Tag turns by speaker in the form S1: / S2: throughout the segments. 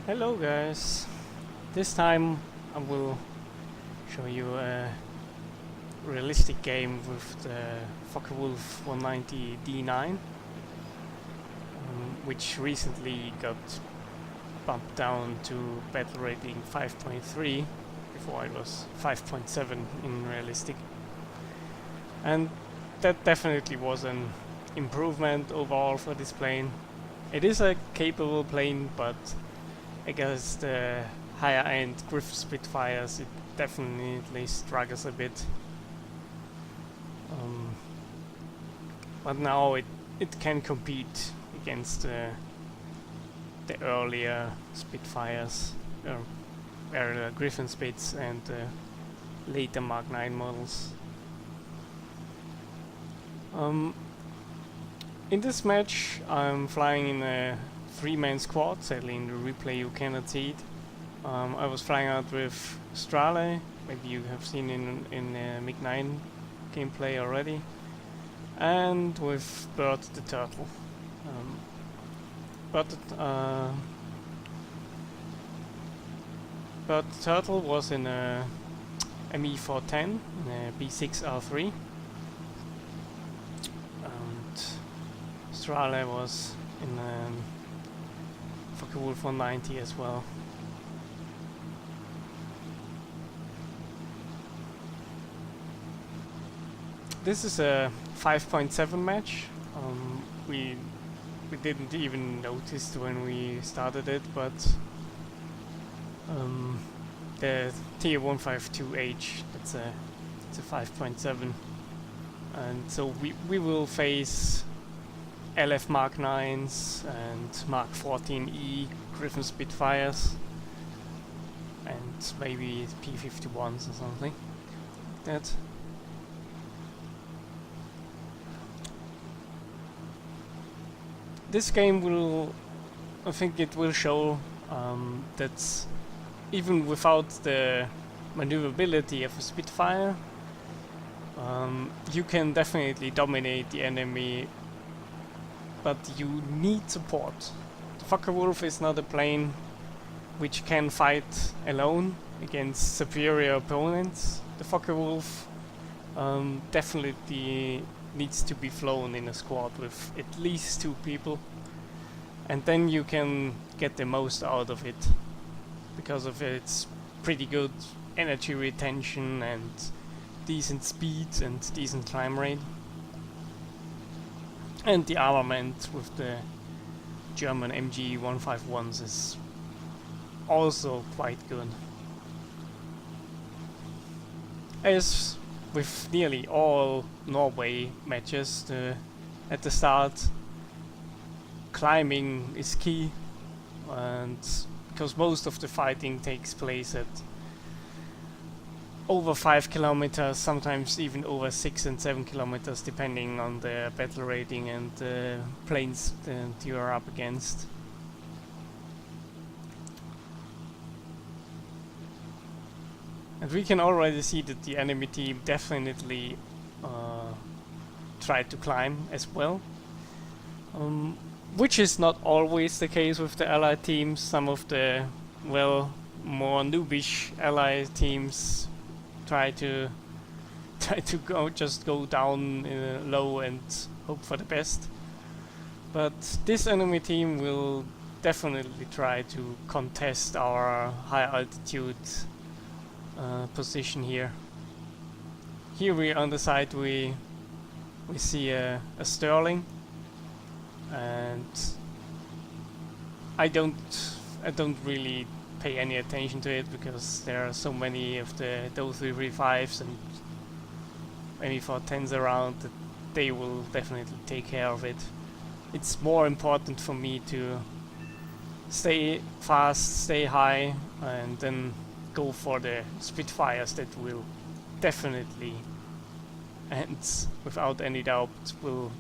S1: Hello guys, this time I will show you a realistic game with the Fw-190 D-9, which recently got bumped down to battle rating 5.3. Before it was 5.7 in realistic, and that definitely was an improvement overall for this plane. It is a capable plane, but against the higher end Griffin Spitfires it definitely struggles a bit. But now it can compete against the earlier Spitfires, Griffin Spits and later Mark 9 models. In this match I'm flying in a 3-man squad. Sadly in the replay you cannot see it. I was flying out with Squadplay, maybe you have seen in MiG-9 gameplay already, and with Bird the Turtle. Bird the Turtle was in a ME410, in a B6R3, and Squadplay was in a Fw-190 as well. This is a 5.7 match. We didn't even notice when we started it, but the T152H, it's a 5.7, and so we will face LF Mark 9s and Mark 14E Griffin Spitfires and maybe P51s or something like that. This game will, I think it will show that even without the maneuverability of a Spitfire, you can definitely dominate the enemy, but you need support. The Focke-Wulf is not a plane which can fight alone against superior opponents. The Focke-Wulf definitely needs to be flown in a squad with at least 2 people, and then you can get the most out of it because of its pretty good energy retention and decent speed and decent climb rate. And the armament with the German MG 151s is also quite good. As with nearly all Norway matches, at the start climbing is key, and because most of the fighting takes place at over 5 kilometers, sometimes even over 6 and 7 kilometers, depending on the battle rating and the planes that you are up against. And we can already see that the enemy team definitely tried to climb as well, which is not always the case with the allied teams. Some of the, well, more noobish allied teams try to go down low and hope for the best. But this enemy team will definitely try to contest our high altitude position here. Here we on the side we see a Sterling, and I don't really pay any attention to it because there are so many of the Do-335s and ME410s around that they will definitely take care of it. It's more important for me to stay fast, stay high, and then go for the Spitfires that will definitely, and without any doubt, will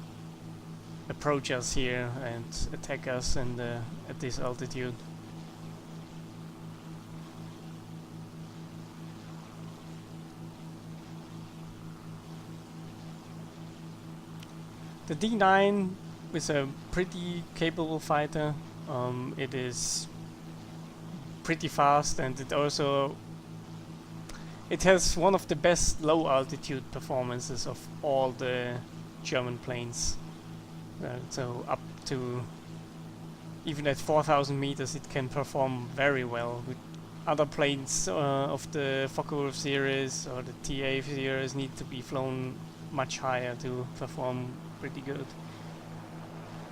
S1: approach us here and attack us and at this altitude. The D-9 is a pretty capable fighter. It is pretty fast, and it has one of the best low altitude performances of all the German planes. So up to even at 4,000 meters it can perform very well. With other planes of the Focke-Wulf series or the TA series need to be flown much higher to perform pretty good.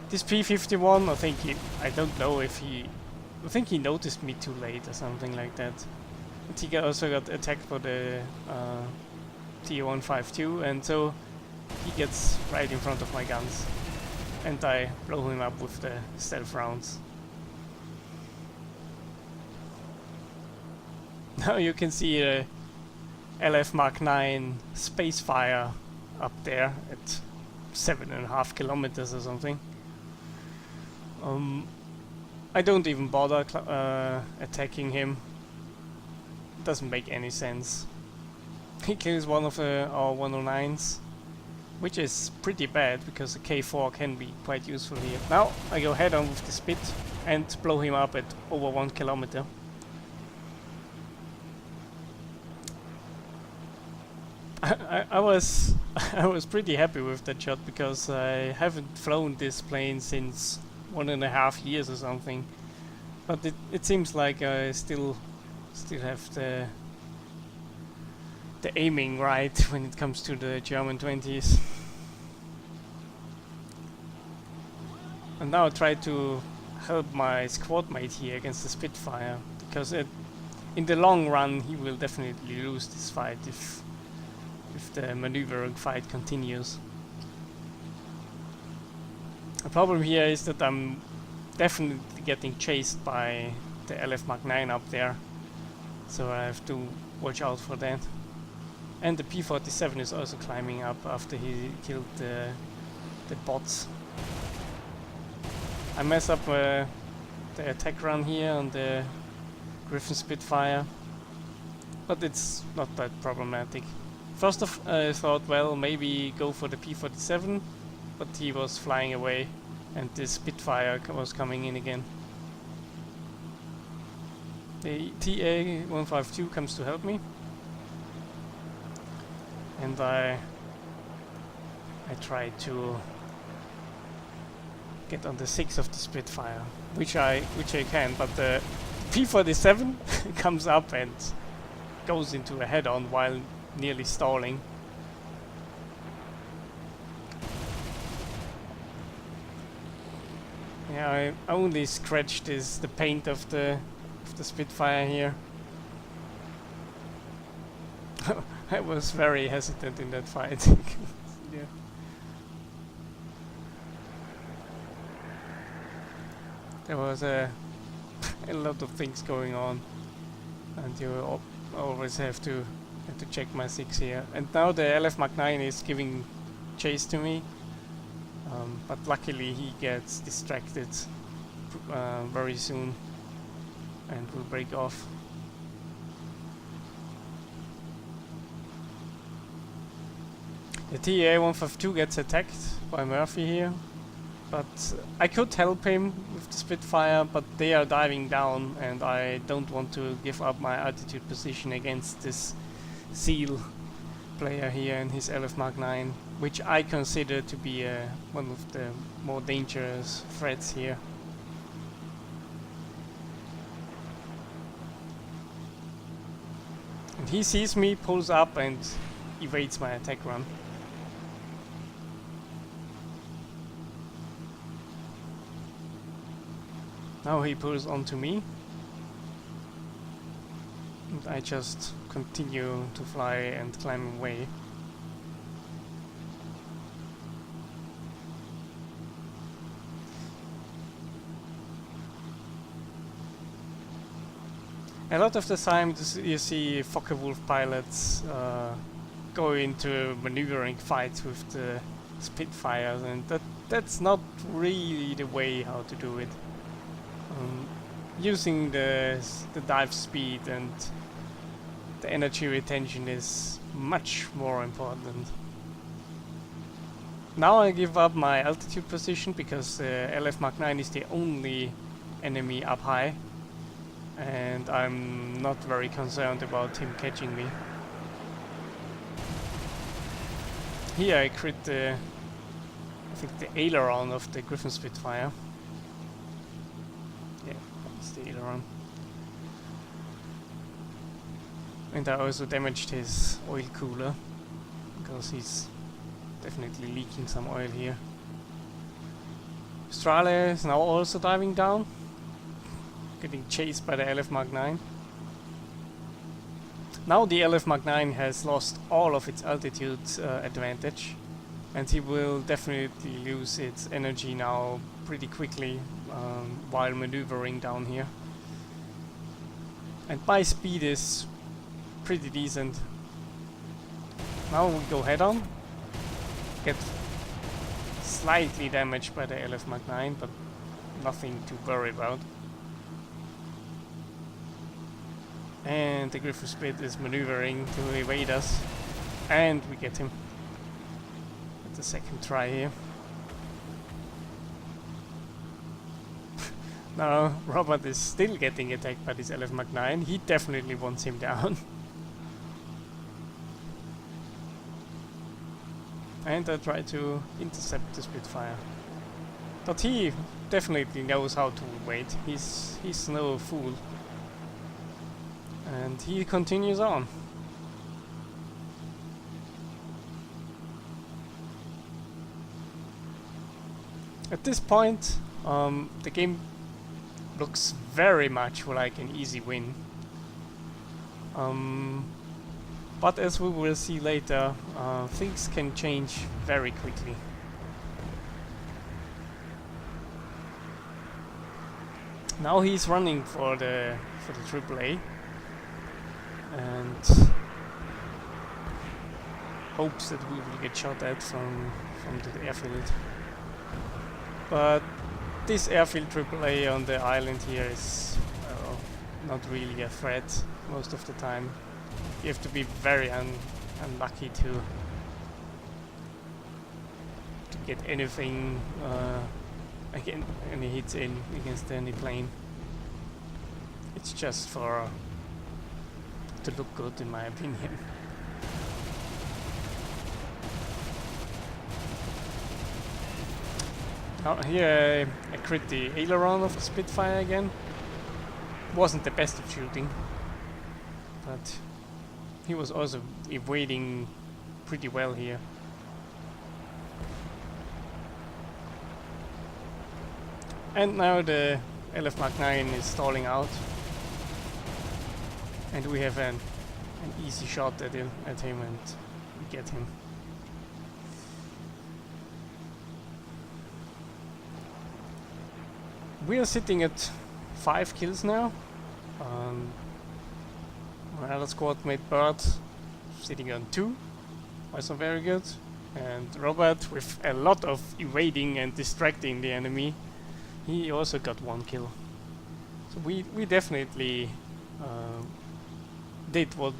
S1: This P-51, I don't know if I think he noticed me too late or something like that. But he also got attacked by the T-152, and so he gets right in front of my guns. And I blow him up with the stealth rounds. Now you can see a LF Mark 9 Spitfire up there at 7.5 kilometers or something. I don't even bother attacking him. Doesn't make any sense. He kills one of our 109s, which is pretty bad because the K4 can be quite useful here. Now I go head on with the Spit and blow him up at over 1 kilometer. I was pretty happy with that shot because I haven't flown this plane since 1.5 years or something. But it seems like I still have the aiming right when it comes to the German 20s. And now I try to help my squad mate here against the Spitfire, because in the long run he will definitely lose this fight if the maneuvering fight continues. The problem here is that I'm definitely getting chased by the LF Mark 9 up there, so I have to watch out for that. And the P-47 is also climbing up after he killed the bots. I mess up the attack run here on the Griffin Spitfire, but it's not that problematic. First I thought, well, maybe go for the P-47, but he was flying away and the Spitfire was coming in again. The TA-152 comes to help me, and I try to get on the 6 of the Spitfire, which I can, but the P-47 comes up and goes into a head-on while nearly stalling. Yeah, I only scratched the paint of the Spitfire here. I was very hesitant in that fight. Yeah. There was a lot of things going on, and you always have to check my 6 here. And now the LF Mark 9 is giving chase to me, but luckily he gets distracted very soon and will break off. The TA-152 gets attacked by Murphy here, but I could help him with the Spitfire, but they are diving down and I don't want to give up my altitude position against this SEAL player here and his LF Mark 9, which I consider to be one of the more dangerous threats here. And he sees me, pulls up and evades my attack run. Now he pulls onto me, and I just continue to fly and climb away. A lot of the time you see Focke-Wulf pilots go into maneuvering fights with the Spitfires, and that's not really the way how to do it. Using the dive speed and the energy retention is much more important. Now I give up my altitude position because LF Mark 9 is the only enemy up high, and I'm not very concerned about him catching me. Here I crit the, I think the aileron of the Griffin Spitfire. Yeah, that's the aileron. And I also damaged his oil cooler, because he's definitely leaking some oil here. Strale is now also diving down, getting chased by the LF Mark 9. Now the LF Mark 9 has lost all of its altitude advantage, and he will definitely lose its energy now pretty quickly while maneuvering down here. And my speed is pretty decent. Now we go head on, get slightly damaged by the LF Mark 9, but nothing to worry about. And the Griffin Spit is maneuvering to evade us, and we get him at the second try here. Now Robert is still getting attacked by this LF Mark 9. He definitely wants him down. And I try to intercept the Spitfire, but he definitely knows how to wait. He's no fool, and he continues on. At this point, the game looks very much like an easy win. But as we will see later, things can change very quickly. Now he's running for the AAA and hopes that we will get shot at from the airfield. But this airfield AAA on the island here is not really a threat most of the time. You have to be very unlucky to get anything any hits in against any plane. It's just for to look good, in my opinion. Now here I crit the aileron of the Spitfire again. Wasn't the best of shooting, but he was also evading pretty well here. And now the LF Mark 9 is stalling out, and we have an easy shot at him and we get him. We are sitting at 5 kills now. My other squad mate Bird sitting on 2, also very good. And Robert, with a lot of evading and distracting the enemy, he also got 1 kill. So we definitely did what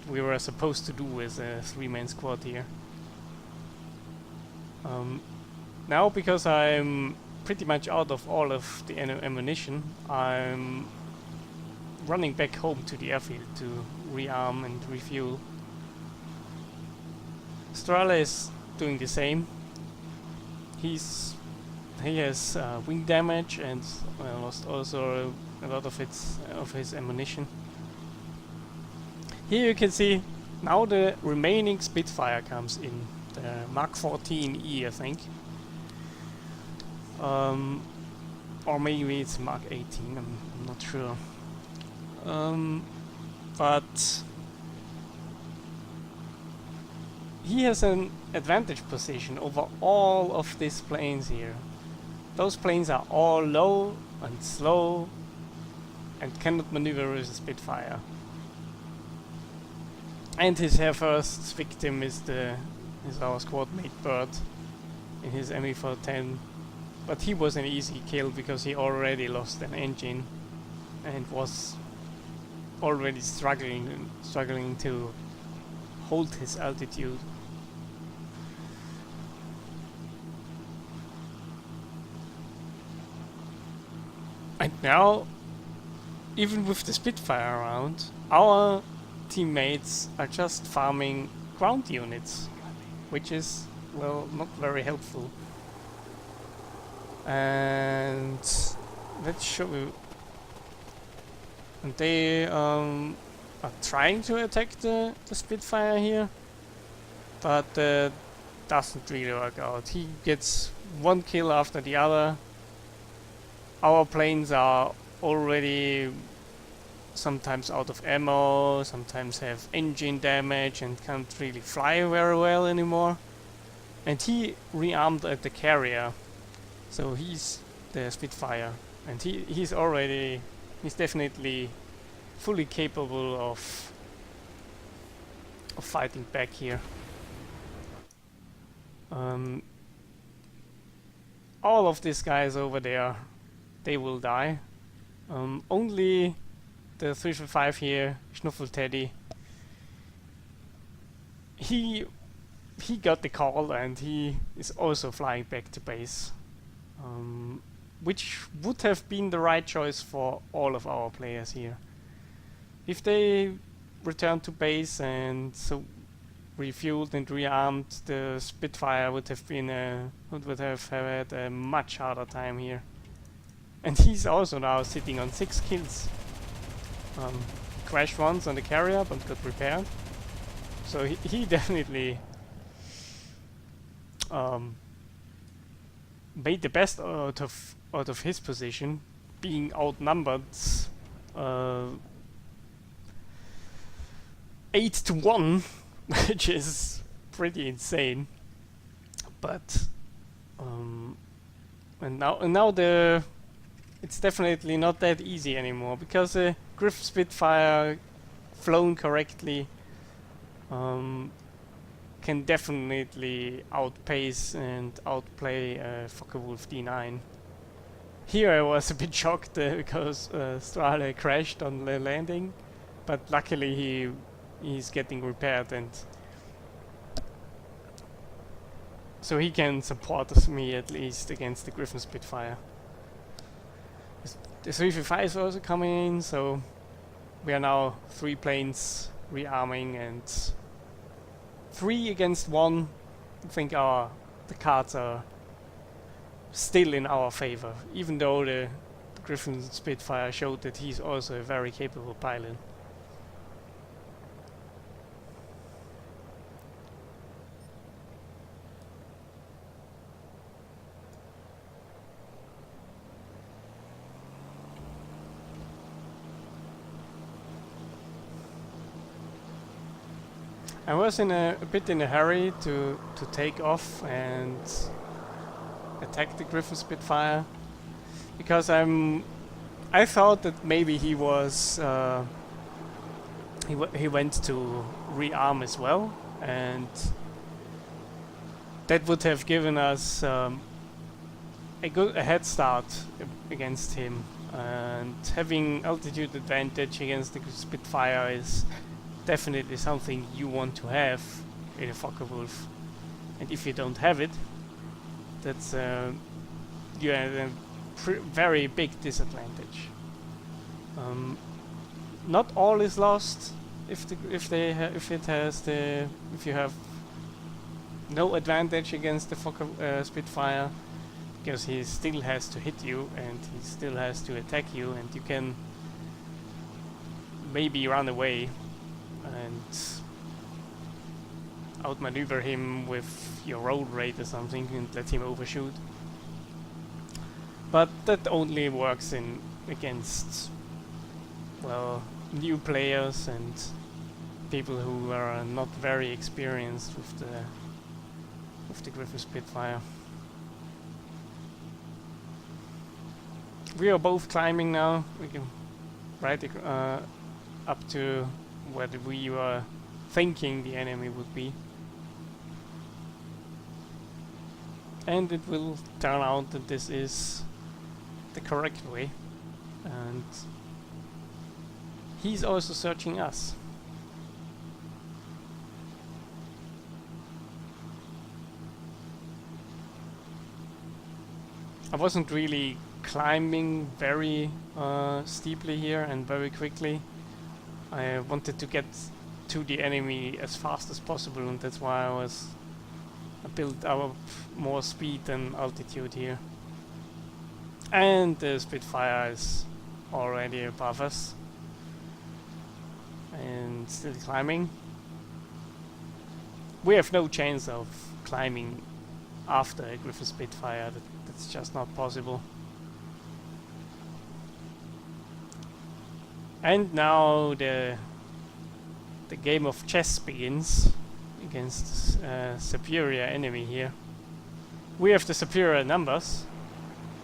S1: we were supposed to do as a 3-man squad here. Now, because I'm pretty much out of all of the ammunition, I'm running back home to the airfield to rearm and refuel. Strale is doing the same. He has wing damage and lost also a lot of his ammunition. Here you can see now the remaining Spitfire comes in, the Mark 14E, I think. Or maybe it's Mark 18, I'm not sure. But he has an advantage position over all of these planes here. Those planes are all low and slow and cannot maneuver with a Spitfire. And his first victim is our squad mate Bird in his ME410. But he was an easy kill because he already lost an engine and was already struggling to hold his altitude. And now even with the Spitfire around, our teammates are just farming ground units, which is, well, not very helpful. And let's show you. And they are trying to attack the Spitfire here, but doesn't really work out. He gets one kill after the other. Our planes are already sometimes out of ammo, sometimes have engine damage and can't really fly very well anymore. And he rearmed at the carrier, so he's the Spitfire, and he's definitely fully capable of fighting back here. All of these guys over there, they will die. Only the 355 here, Schnuffelteddy, he got the call and he is also flying back to base, which would have been the right choice for all of our players here. If they returned to base and so refueled and rearmed, the Spitfire would have had a much harder time here. And he's also now sitting on 6 kills. Crashed once on the carrier but got repaired. So he definitely made the best out of his position, being outnumbered 8-1, which is pretty insane. But and now it's definitely not that easy anymore, because a Griff Spitfire flown correctly can definitely outpace and outplay Focke-Wulf D-9. Here I was a bit shocked because Strale crashed on the landing, but luckily he's getting repaired, and so he can support me at least against the Griffin Spitfire. The 355 is also coming in, so we are now 3 planes rearming and 3 against 1. I think the cards are still in our favor, even though the Griffin Spitfire showed that he's also a very capable pilot. I was a bit in a hurry to take off and attack the Griffin Spitfire, because I thought that maybe he was he went to rearm as well, and that would have given us a head start against him. And having altitude advantage against the Spitfire is definitely something you want to have in a Focke-Wulf, and if you don't have it, that's you're at a very big disadvantage. Not all is lost if you have no advantage against the Focke Spitfire, because he still has to hit you and he still has to attack you, and you can maybe run away and outmaneuver him with your roll rate or something and let him overshoot. But that only works against, well, new players and people who are not very experienced with the Griffin Spitfire. We are both climbing now. We can right up to where we were thinking the enemy would be, and it will turn out that this is the correct way, and he's also searching us. I wasn't really climbing very steeply here and very quickly. I wanted to get to the enemy as fast as possible, and that's why I built up more speed and altitude here. And the Spitfire is already above us and still climbing. We have no chance of climbing after a Griffin Spitfire. That's just not possible. And now the game of chess begins against a superior enemy here. We have the superior numbers,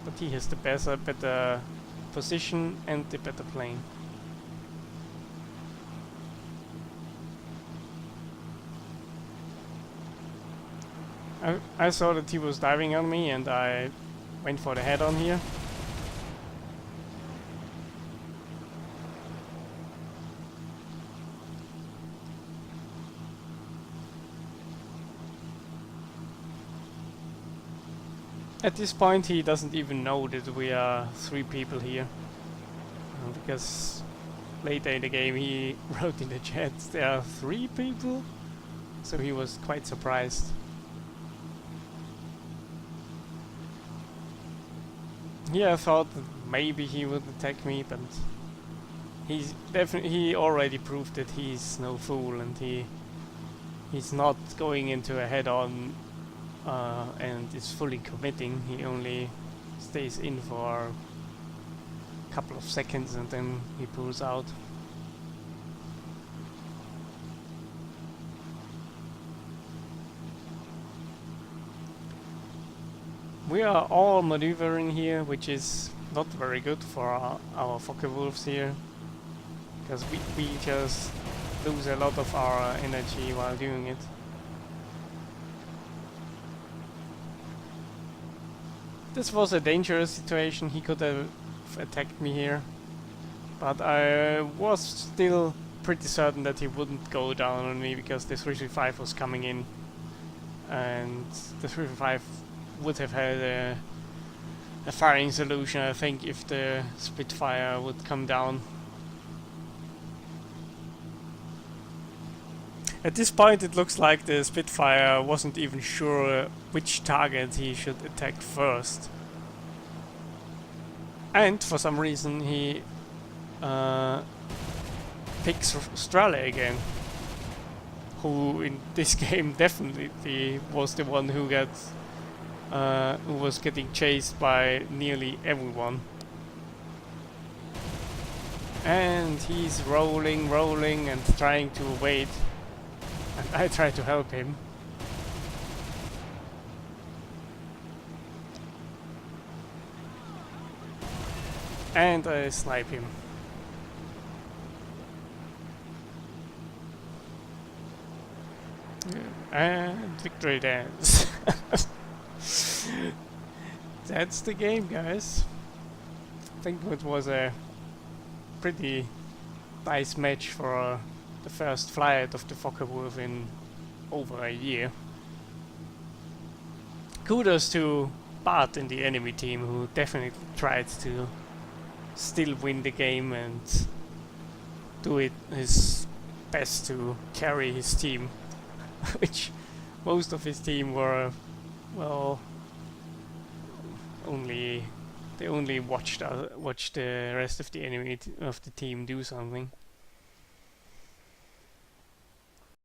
S1: but he has the better position and the better plane. I saw that he was diving on me, and I went for the head-on here. At this point he doesn't even know that we are 3 people here, because later in the game he wrote in the chat there are 3 people, so he was quite surprised. Yeah, I thought that maybe he would attack me, but he already proved that he's no fool, and he's not going into a head-on and is fully committing. He only stays in for a couple of seconds and then he pulls out. We are all maneuvering here, which is not very good for our Focke-Wulfs here, because we just lose a lot of our energy while doing it. This was a dangerous situation. He could have attacked me here, but I was still pretty certain that he wouldn't go down on me because the 335 was coming in, and the 335 would have had a firing solution, I think, if the Spitfire would come down. At this point it looks like the Spitfire wasn't even sure which target he should attack first. And for some reason he picks Strale again, who in this game definitely was the one who was getting chased by nearly everyone. And he's rolling and trying to evade. And I try to help him. And I snipe him. And victory dance. That's the game, guys. I think it was a pretty nice match for the first flight of the Focke-Wulf in over a year. Kudos to Bart in the enemy team, who definitely tried to still win the game and do his best to carry his team, which most of his team were, well, they only watched the rest of the enemy of the team do something.